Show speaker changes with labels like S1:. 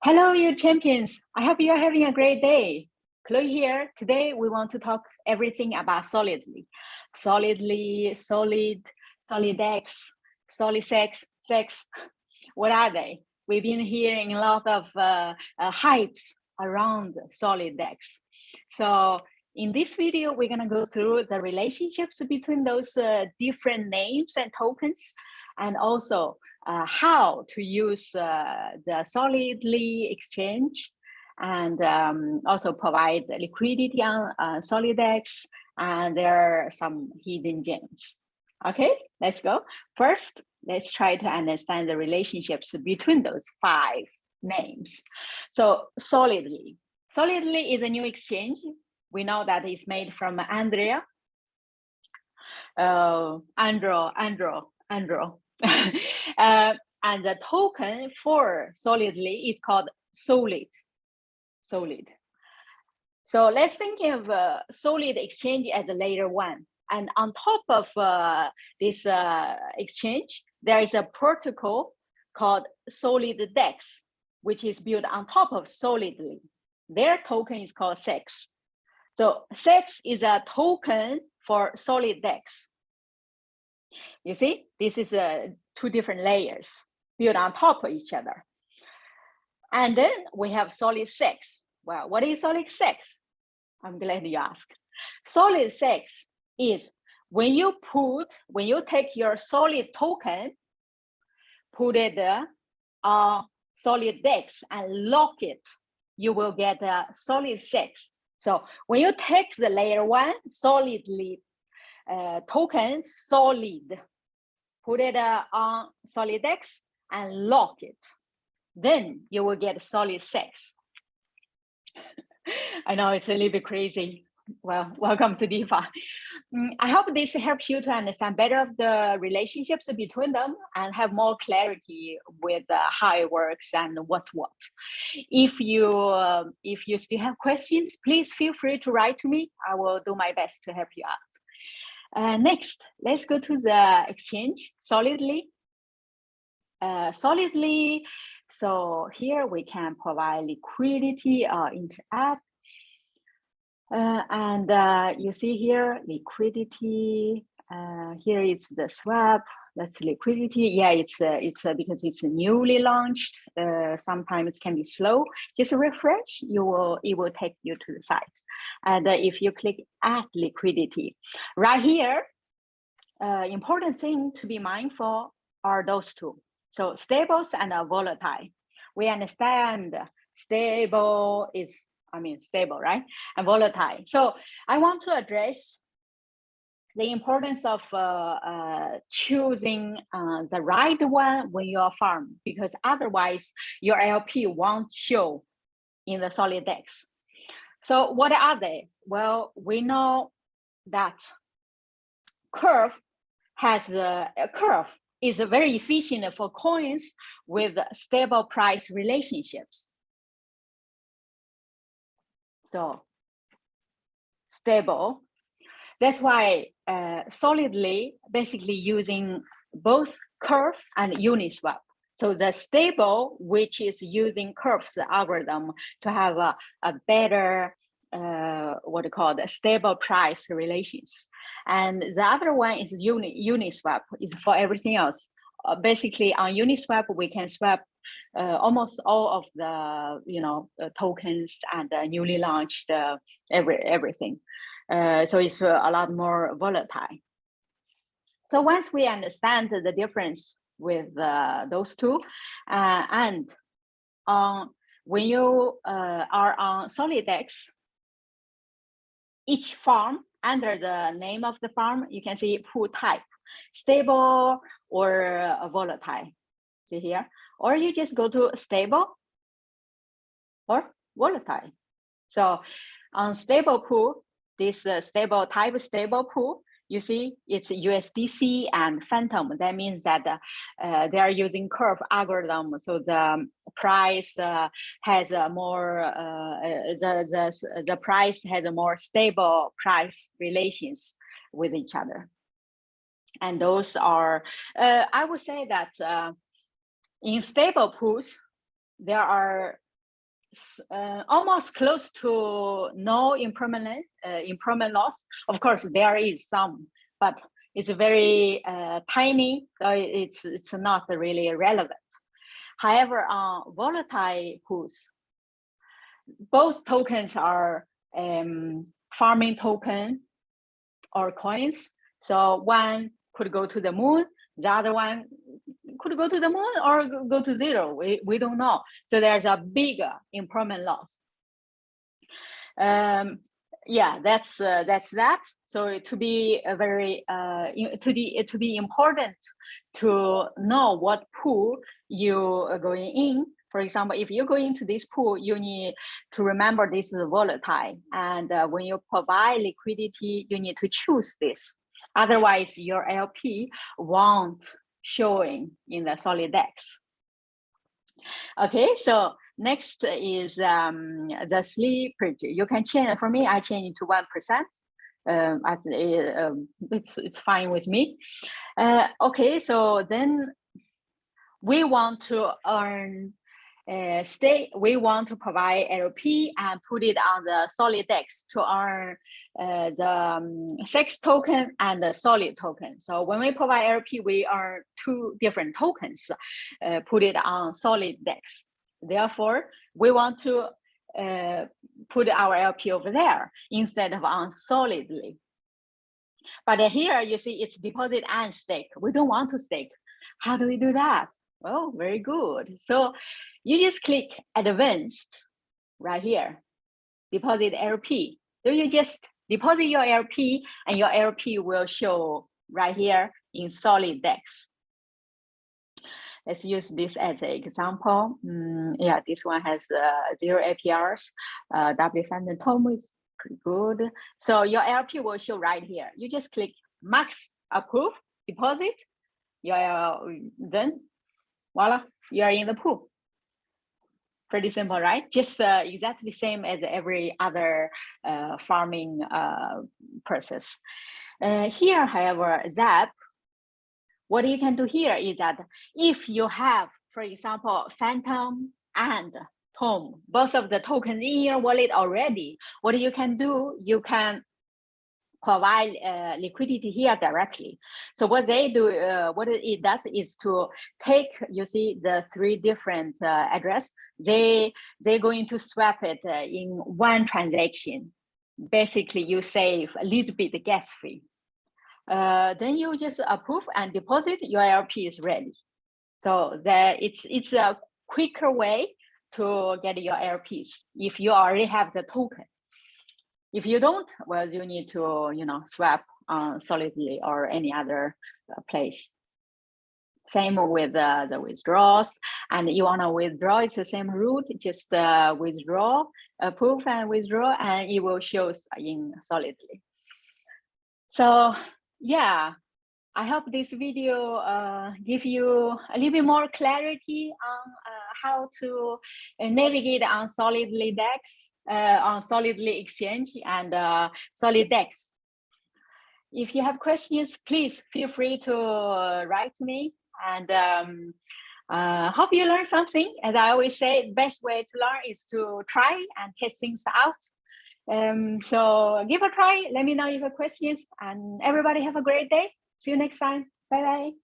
S1: Hello, you champions. I hope you are having a great day. Chloe here. Today, we want to talk everything about Solidly. Solidex, Solidsex. What are they? We've been hearing a lot of hypes around Solidex. So in this video, we're going to go through the relationships between those different names and tokens, and also how to use the Solidly exchange, and also provide liquidity on Solidex, and there are some hidden gems. Okay, let's go. First, let's try to understand the relationships between those 5 names. So Solidly is a new exchange. We know that it's made from Andro. And the token for Solidly is called Solid. So let's think of Solid exchange as a layer 1. And on top of this exchange, there is a protocol called Solidex, which is built on top of Solidly. Their token is called Sex. So Sex is a token for Solidex. You see, this is 2 different layers built on top of each other. And then we have Solidsex. Well, what is Solidsex? I'm glad you asked. Solidsex is when you take your Solid token, put it on Solidex and lock it, you will get a Solidsex. So when you take the layer 1 Solidly token, Solid, put it on Solidex and lock it, then you will get Solidsex. I know it's a little bit crazy. Well, welcome to DeFi. I hope this helps you to understand better of the relationships between them and have more clarity with how it works and what's what. If you still have questions, please feel free to write to me. I will do my best to help you out. Next, let's go to the exchange, Solidly. So here we can provide liquidity interact. And you see here, liquidity, here it's the swap, that's liquidity. Yeah, it's because it's newly launched, sometimes it can be slow. Just refresh, it will take you to the site. And if you click add liquidity, right here, important thing to be mindful are those 2. So stables and volatile. We understand stable is, stable, right? And volatile. So I want to address the importance of choosing the right one when you are farm, because otherwise your LP won't show in the Solidex. So what are they? Well, we know that curve is very efficient for coins with stable price relationships. So stable. That's why Solidly basically using both curve and Uniswap. So the stable, which is using curves algorithm to have a better stable price relations. And the other one is Uniswap, is for everything else. Basically on Uniswap, we can swap almost all of the tokens and newly launched everything. So it's a lot more volatile. So once we understand the difference with those 2, and when you are on Solidex, each farm, under the name of the farm, you can see pool type, stable or volatile. See here, or you just go to stable or volatile. So on stable pool, this stable pool, you see it's USDC and Phantom. That means that they are using curve algorithm, so the price has a more the price has a more stable price relations with each other. And those are I would say that in stable pools there are almost close to no impermanent loss. Of course, there is some, but it's very tiny, so it's not really relevant. However, on volatile pools, both tokens are farming token or coins. So one could go to the moon, the other one could go to the moon or go to zero. We don't know. So there's a bigger impermanent loss. Yeah, that's that. So to be a very to be important to know what pool you are going in. For example, if you go into this pool, you need to remember this is volatile, and when you provide liquidity, you need to choose this. Otherwise, your LP won't showing in the Solidex. Okay, so next is the slippage. You can change. For me, I change it to 1%. It's fine with me. Okay, so then we want to earn we want to provide LP and put it on the Solidex to earn the SEX token and the Solid token. So when we provide LP, we earn two different tokens, put it on Solidex. Therefore, we want to put our LP over there instead of on Solidly. But here you see it's deposit and stake. We don't want to stake. How do we do that? Well, very good. So you just click advanced right here, deposit LP. So you just deposit your LP and your LP will show right here in Solidex. Let's use this as an example. Yeah, this one has 0 APRs. W Phantom Tom is pretty good. So your LP will show right here. You just click max approve, deposit. Then voila, you are in the pool. Pretty simple, right? Just exactly same as every other farming process. Here, however, Zap, what you can do here is that if you have, for example, Phantom and Tom, both of the tokens in your wallet already, what you can do, you can provide liquidity here directly. So what they do, what it does is to take, you see the three different address, they're going to swap it in one transaction. Basically, you save a little bit gas fee. Then you just approve and deposit, your LP is ready. So it's a quicker way to get your LPs if you already have the token. If you don't, well, you need to, swap Solidly or any other place. Same with the withdrawals, and you want to withdraw, it's the same route, just withdraw, approve and withdraw, and it will show in Solidly. So yeah, I hope this video give you a little bit more clarity on how to navigate on Solidex, on Solidly Exchange and Solidex. If you have questions, please feel free to write to me, and hope you learn something. As I always say, the best way to learn is to try and test things out. So give a try, let me know if you have questions, and everybody have a great day. See you next time. Bye-bye.